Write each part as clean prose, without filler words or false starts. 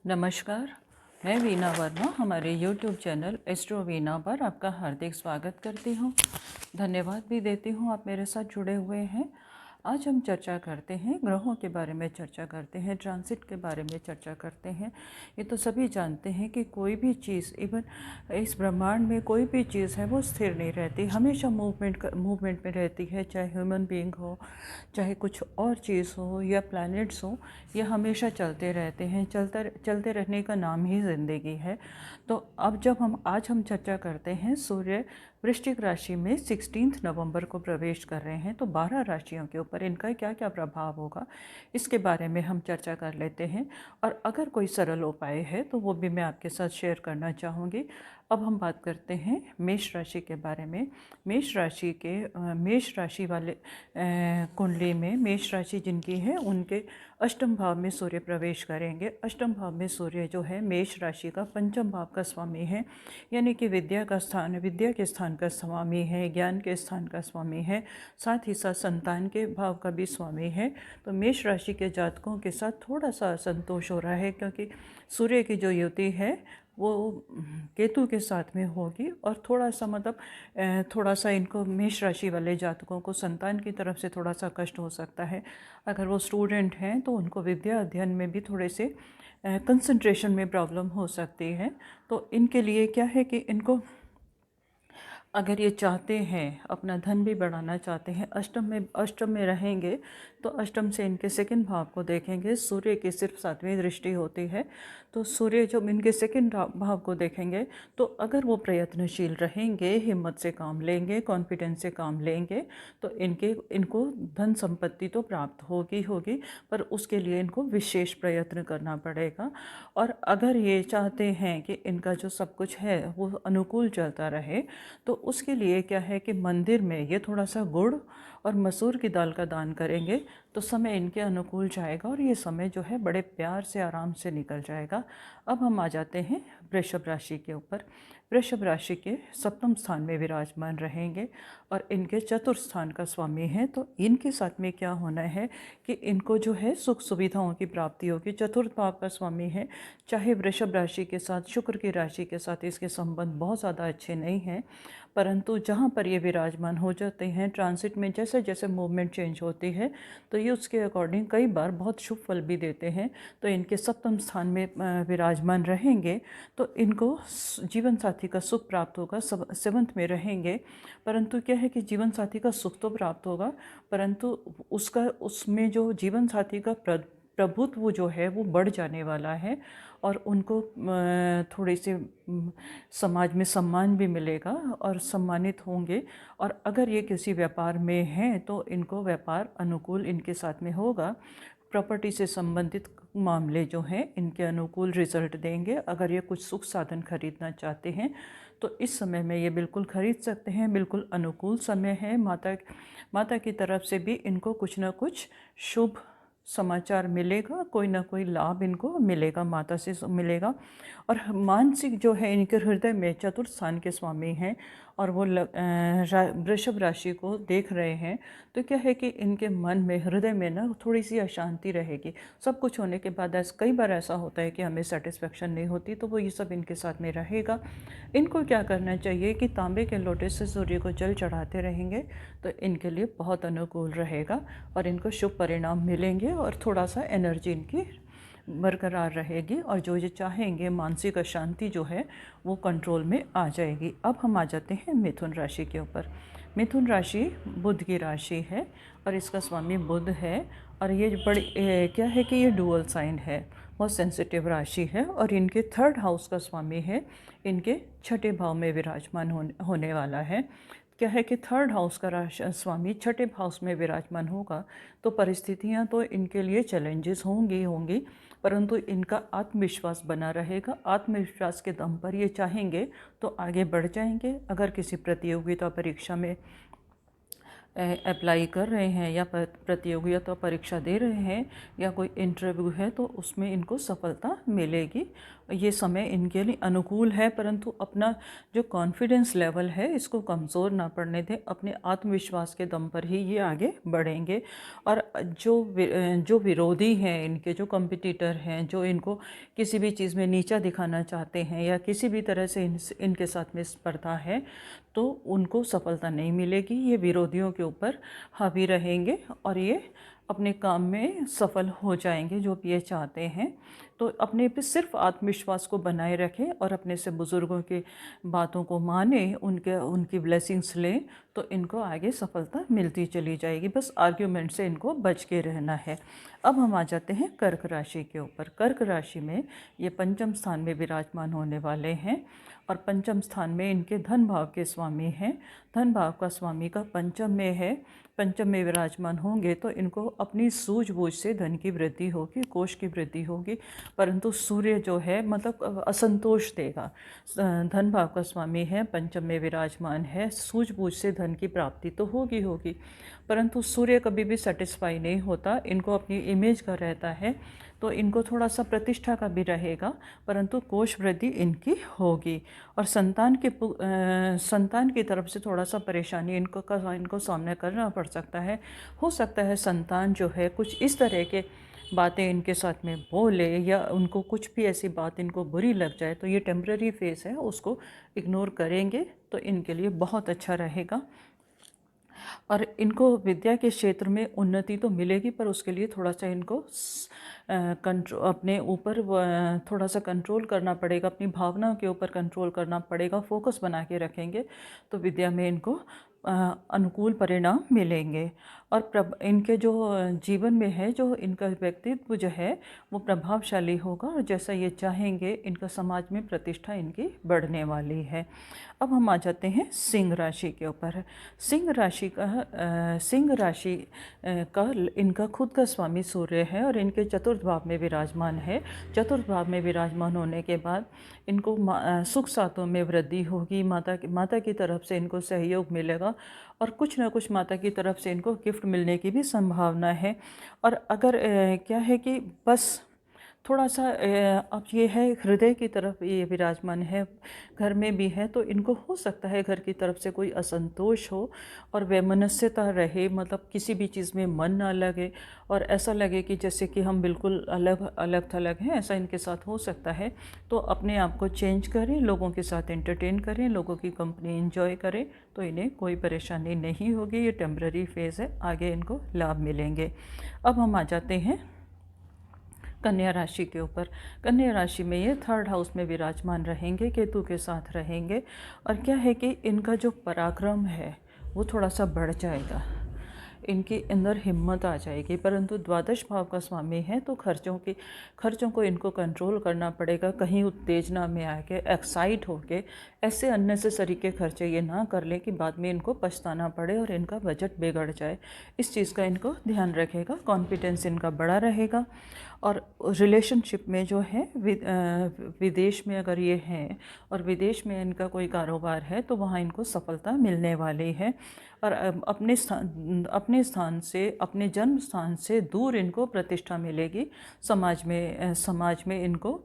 नमस्कार, मैं वीना वर्मा हमारे YouTube चैनल एस्ट्रो वीना पर आपका हार्दिक स्वागत करती हूँ। धन्यवाद भी देती हूँ आप मेरे साथ जुड़े हुए हैं। आज हम चर्चा करते हैं ग्रहों के बारे में, चर्चा करते हैं ट्रांसिट के बारे में, चर्चा करते हैं। ये तो सभी जानते हैं कि कोई भी चीज़, इवन इस ब्रह्मांड में कोई भी चीज़ है वो स्थिर नहीं रहती, हमेशा मूवमेंट में रहती है। चाहे ह्यूमन बीइंग हो, चाहे कुछ और चीज़ हो या प्लैनेट्स हो, ये हमेशा चलते रहते हैं। चलते रहने का नाम ही ज़िंदगी है। तो अब आज हम चर्चा करते हैं सूर्य वृश्चिक राशि में 16 नवंबर को प्रवेश कर रहे हैं, तो 12 राशियों के ऊपर इनका क्या क्या प्रभाव होगा इसके बारे में हम चर्चा कर लेते हैं। और अगर कोई सरल उपाय है तो वो भी मैं आपके साथ शेयर करना चाहूँगी। अब हम बात करते हैं मेष राशि के बारे में। मेष राशि वाले कुंडली में मेष राशि जिनकी है उनके अष्टम भाव में सूर्य प्रवेश करेंगे। अष्टम भाव में सूर्य जो है मेष राशि का पंचम भाव का स्वामी है, यानी कि विद्या के स्थान का स्वामी है, ज्ञान के स्थान का स्वामी है, साथ ही साथ संतान के भाव का भी स्वामी है। तो मेष राशि के जातकों के साथ थोड़ा सा असंतोष हो रहा है, क्योंकि सूर्य की जो युति है वो केतु के साथ में होगी। और थोड़ा सा थोड़ा सा इनको मेष राशि वाले जातकों को संतान की तरफ से थोड़ा सा कष्ट हो सकता है। अगर वो स्टूडेंट हैं तो उनको विद्या अध्ययन में भी थोड़े से कंसंट्रेशन में प्रॉब्लम हो सकती है। तो इनके लिए क्या है कि इनको, अगर ये चाहते हैं अपना धन भी बढ़ाना चाहते हैं, अष्टम में रहेंगे तो अष्टम से इनके सेकंड भाव को देखेंगे। सूर्य की सिर्फ 7वीं दृष्टि होती है, तो सूर्य जब इनके सेकंड भाव को देखेंगे तो अगर वो प्रयत्नशील रहेंगे, हिम्मत से काम लेंगे, कॉन्फिडेंस से काम लेंगे, तो इनको धन संपत्ति तो प्राप्त होगी, पर उसके लिए इनको विशेष प्रयत्न करना पड़ेगा। और अगर ये चाहते हैं कि इनका जो सब कुछ है वो अनुकूल चलता रहे, तो उसके लिए क्या है कि मंदिर में ये थोड़ा सा गुड़ और मसूर की दाल का दान करेंगे तो समय इनके अनुकूल जाएगा और ये समय जो है बड़े प्यार से आराम से निकल जाएगा। अब हम आ जाते हैं वृषभ राशि के ऊपर। वृषभ राशि के सप्तम स्थान में विराजमान रहेंगे और इनके चतुर्थ स्थान का स्वामी है। तो इनके साथ में क्या होना है कि इनको जो है सुख सुविधाओं की प्राप्ति होगी। चतुर्थ भाव का स्वामी है। चाहे वृषभ राशि के साथ, शुक्र की राशि के साथ इसके संबंध बहुत ज़्यादा अच्छे नहीं हैं, परंतु जहाँ पर ये विराजमान हो जाते हैं ट्रांसिट में, जैसे जैसे मूवमेंट चेंज होती है तो ये उसके अकॉर्डिंग कई बार बहुत शुभ फल भी देते हैं। तो इनके सप्तम स्थान में विराजमान रहेंगे तो इनको जीवन साथी का सुख प्राप्त होगा। सेवंथ में रहेंगे, परंतु क्या है कि जीवन साथी का सुख तो प्राप्त होगा, परंतु उसमें जो जीवन साथी का प्रभुत्व जो है वो बढ़ जाने वाला है और उनको थोड़ी सी समाज में सम्मान भी मिलेगा और सम्मानित होंगे। और अगर ये किसी व्यापार में हैं तो इनको व्यापार अनुकूल इनके साथ में होगा। प्रॉपर्टी से संबंधित मामले जो हैं इनके अनुकूल रिजल्ट देंगे। अगर ये कुछ सुख साधन खरीदना चाहते हैं तो इस समय में ये बिल्कुल खरीद सकते हैं, बिल्कुल अनुकूल समय है। माता की तरफ से भी इनको कुछ ना कुछ शुभ समाचार मिलेगा, कोई ना कोई लाभ इनको मिलेगा, माता से मिलेगा। और मानसिक जो है इनके हृदय में चतुर्थ स्थान के स्वामी हैं और वो वृषभ राशि को देख रहे हैं, तो क्या है कि इनके मन में, हृदय में ना थोड़ी सी अशांति रहेगी। सब कुछ होने के बाद कई बार ऐसा होता है कि हमें सेटिस्फेक्शन नहीं होती, तो वो ये सब इनके साथ में रहेगा। इनको क्या करना चाहिए कि तांबे के लोटे से सूर्य को जल चढ़ाते रहेंगे तो इनके लिए बहुत अनुकूल रहेगा और इनको शुभ परिणाम मिलेंगे और थोड़ा सा एनर्जी इनकी बरकरार रहेगी और जो ये चाहेंगे मानसिक अशांति जो है वो कंट्रोल में आ जाएगी। अब हम आ जाते हैं मिथुन राशि के ऊपर। मिथुन राशि बुध की राशि है और इसका स्वामी बुध है और ये क्या है कि ये डुअल साइन है, बहुत सेंसिटिव राशि है और इनके थर्ड हाउस का स्वामी है, इनके छठे भाव में विराजमान होने वाला है। क्या है कि थर्ड हाउस का स्वामी छठे हाउस में विराजमान होगा तो परिस्थितियां तो इनके लिए चैलेंजेस होंगी, परंतु इनका आत्मविश्वास बना रहेगा। आत्मविश्वास के दम पर ये चाहेंगे तो आगे बढ़ जाएंगे। अगर किसी प्रतियोगिता परीक्षा में अप्लाई कर रहे हैं या प्रतियोगिता परीक्षा दे रहे हैं या कोई इंटरव्यू है तो उसमें इनको सफलता मिलेगी। ये समय इनके लिए अनुकूल है, परंतु अपना जो कॉन्फिडेंस लेवल है इसको कमज़ोर ना पड़ने दें। अपने आत्मविश्वास के दम पर ही ये आगे बढ़ेंगे। और जो विरोधी हैं, इनके जो कॉम्पिटिटर हैं, जो इनको किसी भी चीज़ में नीचा दिखाना चाहते हैं या किसी भी तरह से इनके साथ में स्पर्धा है, तो उनको सफलता नहीं मिलेगी। ये विरोधियों के ऊपर हावी रहेंगे और ये अपने काम में सफल हो जाएंगे जो भी ये चाहते हैं। तो अपने पे सिर्फ आत्मविश्वास को बनाए रखें और अपने से बुज़ुर्गों की बातों को माने, उनकी ब्लेसिंग्स लें, तो इनको आगे सफलता मिलती चली जाएगी। बस आर्ग्यूमेंट से इनको बच के रहना है। अब हम आ जाते हैं कर्क राशि के ऊपर। कर्क राशि में ये पंचम स्थान में विराजमान होने वाले हैं और पंचम स्थान में इनके धन भाव के स्वामी हैं। धन भाव का स्वामी का पंचम में है, पंचम में विराजमान होंगे तो इनको अपनी सूझबूझ से धन की वृद्धि होगी, कोष की वृद्धि होगी। परंतु सूर्य जो है मतलब असंतोष देगा। धन भाव का स्वामी है, पंचम में विराजमान है, सूझबूझ से धन की प्राप्ति तो होगी होगी, परंतु सूर्य कभी भी सेटिस्फाई नहीं होता। इनको अपनी इमेज का रहता है, तो इनको थोड़ा सा प्रतिष्ठा का भी रहेगा, परंतु कोष वृद्धि इनकी होगी। और संतान की तरफ से थोड़ा सा परेशानी इनको सामना करना पड़ सकता है। हो सकता है संतान जो है कुछ इस तरह के बातें इनके साथ में बोले या उनको कुछ भी ऐसी बात इनको बुरी लग जाए, तो ये टेम्पररी फेस है, उसको इग्नोर करेंगे तो इनके लिए बहुत अच्छा रहेगा। और इनको विद्या के क्षेत्र में उन्नति तो मिलेगी, पर उसके लिए थोड़ा सा इनको कंट्रोल, अपने ऊपर थोड़ा सा कंट्रोल करना पड़ेगा, अपनी भावनाओं के ऊपर कंट्रोल करना पड़ेगा। फोकस बना के रखेंगे तो विद्या में इनको अनुकूल परिणाम मिलेंगे। और इनके जो जीवन में है, जो इनका व्यक्तित्व जो है वो प्रभावशाली होगा और जैसा ये चाहेंगे इनका समाज में प्रतिष्ठा इनकी बढ़ने वाली है। अब हम आ जाते हैं सिंह राशि के ऊपर। सिंह राशि का इनका खुद का स्वामी सूर्य है और इनके चतुर्थ भाव में विराजमान है। चतुर्थ भाव में विराजमान होने के बाद इनको सुख सातों में वृद्धि होगी। माता की तरफ से इनको सहयोग मिलेगा और कुछ ना कुछ माता की तरफ से इनको गिफ्ट मिलने की भी संभावना है। और अगर क्या है कि बस थोड़ा सा अब ये है हृदय की तरफ ये विराजमान है, घर में भी है, तो इनको हो सकता है घर की तरफ से कोई असंतोष हो और वैमनस्यता रहे, मतलब किसी भी चीज़ में मन ना लगे और ऐसा लगे कि जैसे कि हम बिल्कुल अलग अलग थलग हैं, ऐसा इनके साथ हो सकता है। तो अपने आप को चेंज करें, लोगों के साथ एंटरटेन करें, लोगों की कंपनी एंजॉय करें, तो इन्हें कोई परेशानी नहीं होगी। ये टेम्पररी फेज़ है, आगे इनको लाभ मिलेंगे। अब हम आ जाते हैं कन्या राशि के ऊपर। कन्या राशि में ये थर्ड हाउस में विराजमान रहेंगे, केतु के साथ रहेंगे। और क्या है कि इनका जो पराक्रम है वो थोड़ा सा बढ़ जाएगा, इनके अंदर हिम्मत आ जाएगी। परंतु द्वादश भाव का स्वामी है तो खर्चों को इनको कंट्रोल करना पड़ेगा। कहीं उत्तेजना में आके एक्साइट होके ऐसे अननेसेसरी के खर्चे ये ना कर लें कि बाद में इनको पछताना पड़े और इनका बजट बिगड़ जाए। इस चीज़ का इनको ध्यान रखेगा। कॉन्फिडेंस इनका बड़ा रहेगा। और रिलेशनशिप में जो है विदेश में अगर ये हैं और विदेश में इनका कोई कारोबार है तो वहाँ इनको सफलता मिलने वाली है। और अपने स्थान से, अपने जन्म स्थान से दूर इनको प्रतिष्ठा मिलेगी। समाज में इनको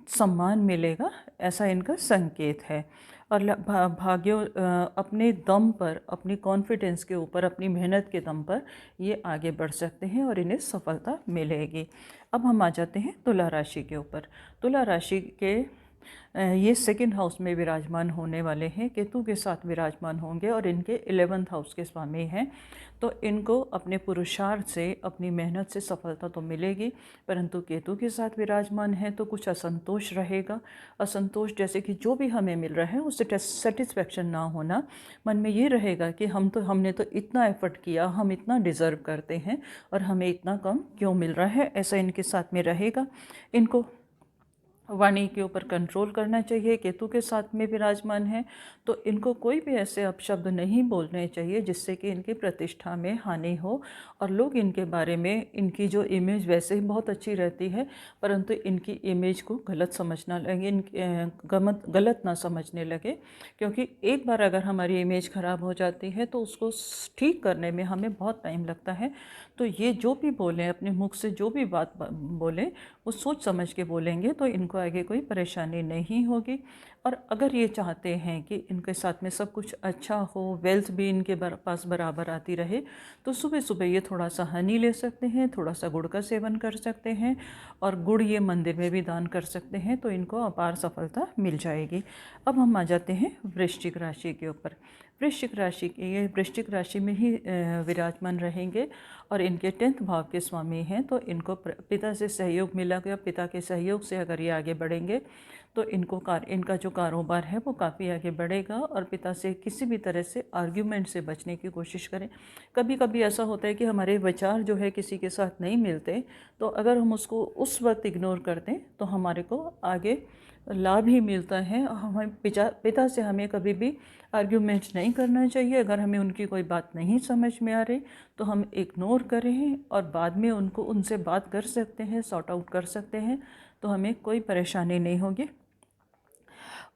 सम्मान मिलेगा, ऐसा इनका संकेत है। और अपने दम पर, अपनी कॉन्फिडेंस के ऊपर, अपनी मेहनत के दम पर ये आगे बढ़ सकते हैं और इन्हें सफलता मिलेगी। अब हम आ जाते हैं तुला राशि के ऊपर। तुला राशि के ये सेकंड हाउस में विराजमान होने वाले हैं, केतु के साथ विराजमान होंगे और इनके 11th हाउस के स्वामी हैं। तो इनको अपने पुरुषार्थ से, अपनी मेहनत से सफलता तो मिलेगी, परंतु केतु के साथ विराजमान है तो कुछ असंतोष रहेगा। असंतोष जैसे कि जो भी हमें मिल रहा है उससे सेटिस्फेक्शन ना होना, मन में ये रहेगा कि हमने तो इतना एफर्ट किया, हम इतना डिज़र्व करते हैं और हमें इतना कम क्यों मिल रहा है, ऐसा इनके साथ में रहेगा। इनको वाणी के ऊपर कंट्रोल करना चाहिए। केतु के साथ में विराजमान है तो इनको कोई भी ऐसे अपशब्द नहीं बोलने चाहिए जिससे कि इनकी प्रतिष्ठा में हानि हो और लोग इनके बारे में, इनकी जो इमेज वैसे ही बहुत अच्छी रहती है, परंतु इनकी इमेज को गलत समझना लगे, गलत ना समझने लगे। क्योंकि एक बार अगर हमारी इमेज ख़राब हो जाती है तो उसको ठीक करने में हमें बहुत टाइम लगता है। तो ये जो भी बोलें, अपने मुख से जो भी बात बोलें वो सोच समझ के बोलेंगे तो इनको आगे कोई परेशानी नहीं होगी। और अगर ये चाहते हैं कि इनके साथ में सब कुछ अच्छा हो, वेल्थ भी इनके पास बराबर आती रहे, तो सुबह सुबह ये थोड़ा सा हनी ले सकते हैं, थोड़ा सा गुड़ का सेवन कर सकते हैं, और गुड़ ये मंदिर में भी दान कर सकते हैं, तो इनको अपार सफलता मिल जाएगी। अब हम आ जाते हैं वृश्चिक राशि के ऊपर। वृश्चिक राशि के, ये वृश्चिक राशि में ही विराजमान रहेंगे और इनके 10th भाव के स्वामी हैं, तो इनको पिता से सहयोग मिला गया। पिता के सहयोग से अगर ये आगे बढ़ेंगे तो इनका जो कारोबार है वो काफ़ी आगे बढ़ेगा। और पिता से किसी भी तरह से आर्ग्यूमेंट से बचने की कोशिश करें। कभी कभी ऐसा होता है कि हमारे विचार जो है किसी के साथ नहीं मिलते, तो अगर हम उसको उस वक्त इग्नोर कर दें तो हमारे को आगे लाभ ही मिलता है। हमें पिता से हमें कभी भी आर्ग्यूमेंट नहीं करना चाहिए। अगर हमें उनकी कोई बात नहीं समझ में आ रही तो हम इग्नोर करें और बाद में उनसे बात कर सकते हैं, सॉर्ट आउट कर सकते हैं, तो हमें कोई परेशानी नहीं होगी।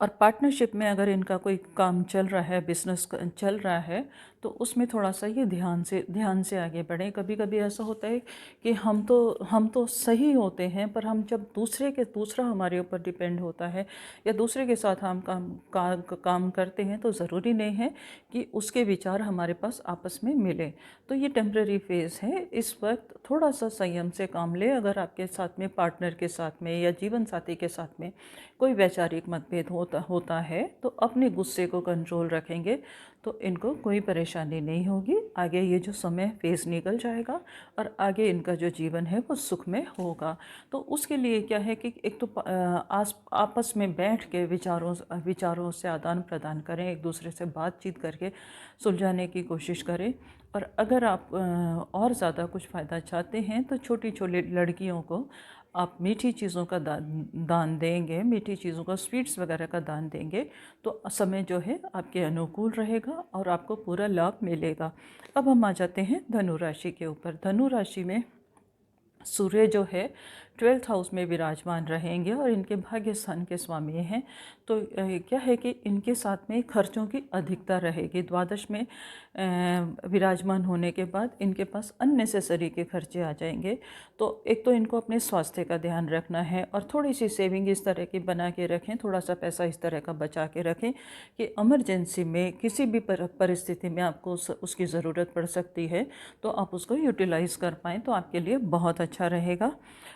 और पार्टनरशिप में अगर इनका कोई काम चल रहा है, बिजनेस चल रहा है, तो उसमें थोड़ा सा ये ध्यान से आगे बढ़ें। कभी कभी ऐसा होता है कि हम तो सही होते हैं, पर हम जब दूसरा हमारे ऊपर डिपेंड होता है या दूसरे के साथ हम काम करते हैं, तो ज़रूरी नहीं है कि उसके विचार हमारे पास आपस में मिले। तो ये टेम्प्रेरी फेज़ है। इस वक्त थोड़ा सा संयम से काम ले। अगर आपके साथ में, पार्टनर के साथ में या जीवन साथी के साथ में कोई वैचारिक मतभेद होता है, तो अपने गुस्से को कंट्रोल रखेंगे तो इनको कोई परेशानी नहीं होगी। आगे ये जो समय फेज़ निकल जाएगा और आगे इनका जो जीवन है वो सुखमय होगा। तो उसके लिए क्या है कि एक तो आपस में बैठ के विचारों से आदान प्रदान करें, एक दूसरे से बातचीत करके सुलझाने की कोशिश करें। और अगर आप और ज़्यादा कुछ फ़ायदा चाहते हैं तो छोटी छोटी लड़कियों को आप मीठी चीज़ों का दान देंगे, मीठी चीज़ों का, स्वीट्स वगैरह का दान देंगे, तो समय जो है आपके अनुकूल रहेगा और आपको पूरा लाभ मिलेगा। अब हम आ जाते हैं धनु राशि के ऊपर। धनु राशि में सूर्य जो है 12th हाउस में विराजमान रहेंगे और इनके भाग्य स्थान के स्वामी हैं। तो क्या है कि इनके साथ में खर्चों की अधिकता रहेगी। द्वादश में विराजमान होने के बाद इनके पास अननेसेसरी के खर्चे आ जाएंगे। तो एक तो इनको अपने स्वास्थ्य का ध्यान रखना है और थोड़ी सी सेविंग इस तरह की बना के रखें, थोड़ा सा पैसा इस तरह का बचा के रखें कि इमरजेंसी में किसी भी परिस्थिति में आपको उसकी ज़रूरत पड़ सकती है, तो आप उसको यूटिलाइज़ कर पाएँ, तो आपके लिए बहुत अच्छा रहेगा।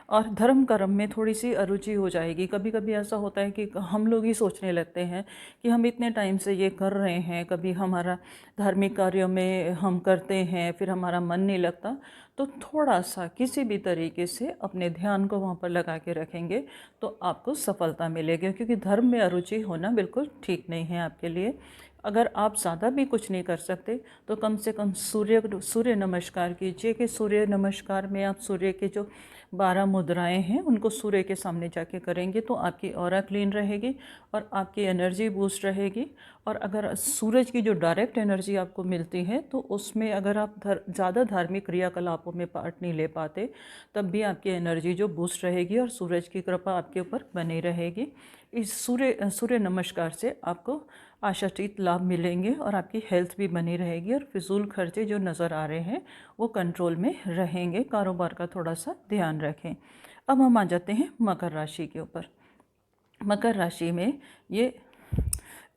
और धर्म कर्म में थोड़ी सी अरुचि हो जाएगी। कभी कभी ऐसा होता है कि हम लोग ही सोचने लगते हैं कि हम इतने टाइम से ये कर रहे हैं, कभी हमारा धार्मिक कार्यों में हम करते हैं, फिर हमारा मन नहीं लगता, तो थोड़ा सा किसी भी तरीके से अपने ध्यान को वहाँ पर लगा के रखेंगे तो आपको सफलता मिलेगी। क्योंकि धर्म में अरुचि होना बिल्कुल ठीक नहीं है आपके लिए। अगर आप ज़्यादा भी कुछ नहीं कर सकते तो कम से कम सूर्य नमस्कार कीजिए। कि सूर्य नमस्कार में आप सूर्य के जो 12 मुद्राएं हैं उनको सूर्य के सामने जाके करेंगे तो आपकी ऑरा क्लीन रहेगी और आपकी एनर्जी बूस्ट रहेगी। और अगर सूरज की जो डायरेक्ट एनर्जी आपको मिलती है तो उसमें अगर आप ज़्यादा धार्मिक क्रियाकलापों में पार्ट नहीं ले पाते, तब भी आपकी एनर्जी जो बूस्ट रहेगी और सूरज की कृपा आपके ऊपर बनी रहेगी। इस सूर्य नमस्कार से आपको आशातीत लाभ मिलेंगे और आपकी हेल्थ भी बनी रहेगी और फिजूल खर्चे जो नज़र आ रहे हैं वो कंट्रोल में रहेंगे। कारोबार का थोड़ा सा ध्यान रखें। अब हम आ जाते हैं मकर राशि के ऊपर। मकर राशि में ये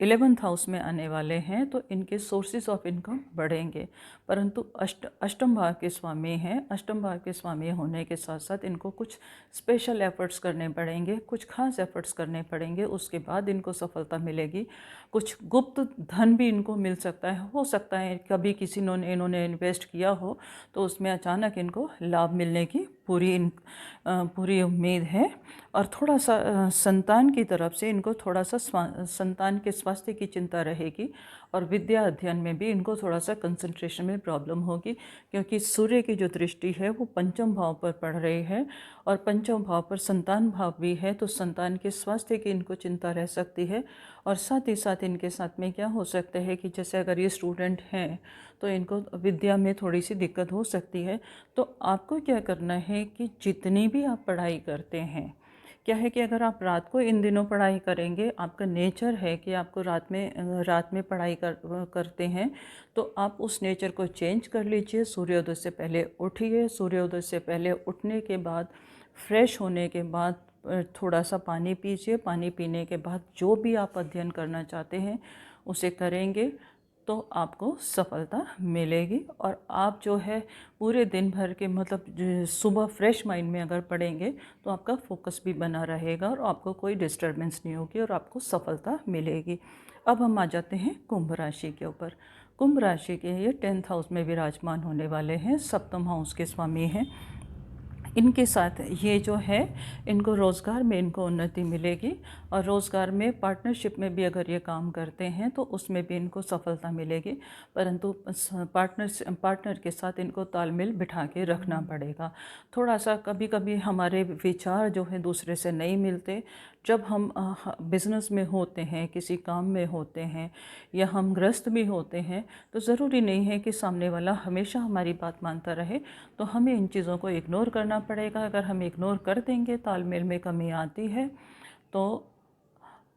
11th हाउस में आने वाले हैं, तो इनके सोर्सेज ऑफ इनकम बढ़ेंगे। परंतु अष्टम भाव के स्वामी हैं। अष्टम भाव के स्वामी होने के साथ साथ इनको कुछ स्पेशल एफर्ट्स करने पड़ेंगे, कुछ खास एफर्ट्स करने पड़ेंगे, उसके बाद इनको सफलता मिलेगी। कुछ गुप्त धन भी इनको मिल सकता है। हो सकता है कभी इन्होंने इन्वेस्ट किया हो तो उसमें अचानक इनको लाभ मिलने की पूरी उम्मीद है। और थोड़ा सा संतान की तरफ से इनको थोड़ा सा संतान के स्वास्थ्य की चिंता रहेगी और विद्या अध्ययन में भी इनको थोड़ा सा कंसंट्रेशन में प्रॉब्लम होगी। क्योंकि सूर्य की जो दृष्टि है वो पंचम भाव पर पड़ रही है और पंचम भाव पर संतान भाव भी है, तो संतान के स्वास्थ्य की इनको चिंता रह सकती है। और साथ ही साथ इनके साथ में क्या हो सकता है कि जैसे अगर ये स्टूडेंट हैं तो इनको विद्या में थोड़ी सी दिक्कत हो सकती है। तो आपको क्या करना है कि जितनी भी आप पढ़ाई करते हैं, क्या है कि अगर आप रात को इन दिनों पढ़ाई करेंगे, आपका नेचर है कि आपको रात में पढ़ाई करते हैं, तो आप उस नेचर को चेंज कर लीजिए। सूर्योदय से पहले उठिए। सूर्योदय से पहले उठने के बाद फ्रेश होने के बाद थोड़ा सा पानी पीजिए। पानी पीने के बाद जो भी आप अध्ययन करना चाहते हैं उसे करेंगे तो आपको सफलता मिलेगी। और आप जो है पूरे दिन भर के मतलब सुबह फ्रेश माइंड में अगर पढ़ेंगे तो आपका फोकस भी बना रहेगा और आपको कोई डिस्टरबेंस नहीं होगी और आपको सफलता मिलेगी। अब हम आ जाते हैं कुंभ राशि के ऊपर। कुंभ राशि के ये 10th हाउस में विराजमान होने वाले हैं, सप्तम हाउस के स्वामी हैं। इनके साथ ये जो है इनको रोज़गार में इनको उन्नति मिलेगी और रोज़गार में पार्टनरशिप में भी अगर ये काम करते हैं तो उसमें भी इनको सफलता मिलेगी, परंतु पार्टनर के साथ इनको तालमेल बिठा के रखना पड़ेगा। थोड़ा सा कभी कभी हमारे विचार जो है दूसरे से नहीं मिलते। जब हम बिज़नेस में होते हैं, किसी काम में होते हैं या हम ग्रस्त भी होते हैं तो ज़रूरी नहीं है कि सामने वाला हमेशा हमारी बात मानता रहे, तो हमें इन चीज़ों को इग्नोर करना पड़ेगा। अगर हम इग्नोर कर देंगे, तालमेल में कमी आती है, तो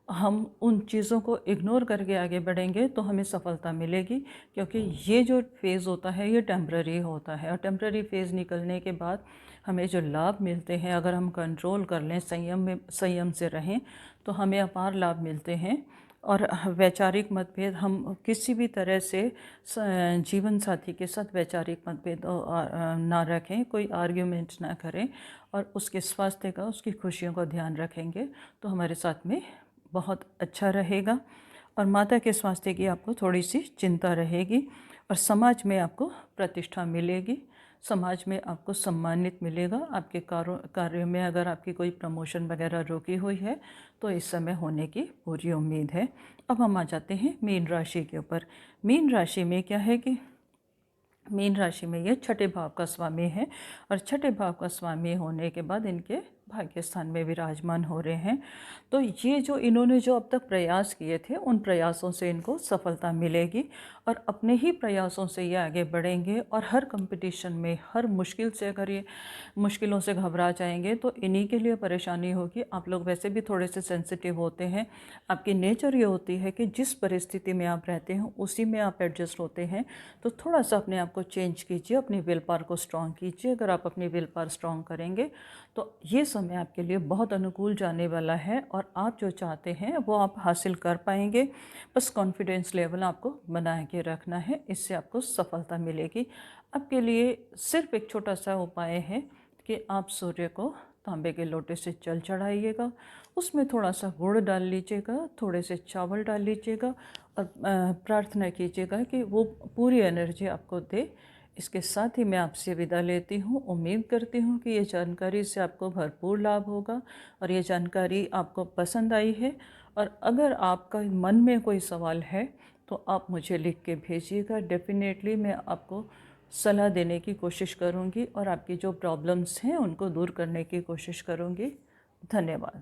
हम उन चीज़ों को इग्नोर करके आगे बढ़ेंगे तो हमें सफलता मिलेगी। क्योंकि ये जो फेज़ होता है ये टेम्प्ररी होता है और टेम्प्ररी फेज़ निकलने के बाद हमें जो लाभ मिलते हैं, अगर हम कंट्रोल कर लें, संयम से रहें, तो हमें अपार लाभ मिलते हैं। और वैचारिक मतभेद हम किसी भी तरह से जीवन साथी के साथ वैचारिक मतभेद ना रखें, कोई आर्ग्यूमेंट ना करें और उसके स्वास्थ्य का, उसकी खुशियों का ध्यान रखेंगे तो हमारे साथ में बहुत अच्छा रहेगा। और माता के स्वास्थ्य की आपको थोड़ी सी चिंता रहेगी और समाज में आपको प्रतिष्ठा मिलेगी, समाज में आपको सम्मानित मिलेगा। आपके कार्यों में अगर आपकी कोई प्रमोशन वगैरह रुकी हुई है तो इस समय होने की पूरी उम्मीद है। अब हम आ जाते हैं मीन राशि के ऊपर। मीन राशि में क्या है कि मीन राशि में ये छठे भाव का स्वामी है और छठे भाव का स्वामी होने के बाद इनके भाग्य स्थान में विराजमान हो रहे हैं। तो ये जो इन्होंने जो अब तक प्रयास किए थे उन प्रयासों से इनको सफलता मिलेगी और अपने ही प्रयासों से ये आगे बढ़ेंगे। और हर कंपटीशन में, हर मुश्किल से अगर ये मुश्किलों से घबरा जाएंगे तो इन्हीं के लिए परेशानी होगी। आप लोग वैसे भी थोड़े से सेंसिटिव होते हैं, आपकी नेचर ये होती है कि जिस परिस्थिति में आप रहते हैं उसी में आप एडजस्ट होते हैं। तो थोड़ा सा अपने आप को चेंज कीजिए, अपनी विल पावर को स्ट्रॉन्ग कीजिए। अगर आप अपनी विल पावर स्ट्रॉन्ग करेंगे तो ये समय आपके लिए बहुत अनुकूल जाने वाला है और आप जो चाहते हैं वो आप हासिल कर पाएंगे। बस कॉन्फिडेंस लेवल आपको बना के रखना है, इससे आपको सफलता मिलेगी। आपके लिए सिर्फ एक छोटा सा उपाय है कि आप सूर्य को तांबे के लोटे से जल चढ़ाइएगा, उसमें थोड़ा सा गुड़ डाल लीजिएगा, थोड़े से चावल डाल लीजिएगा और प्रार्थना कीजिएगा कि वो पूरी एनर्जी आपको दे। इसके साथ ही मैं आपसे विदा लेती हूँ। उम्मीद करती हूँ कि ये जानकारी से आपको भरपूर लाभ होगा और ये जानकारी आपको पसंद आई है। और अगर आपका मन में कोई सवाल है तो आप मुझे लिख के भेजिएगा। डेफिनेटली मैं आपको सलाह देने की कोशिश करूँगी और आपकी जो प्रॉब्लम्स हैं उनको दूर करने की कोशिश करूँगी। धन्यवाद।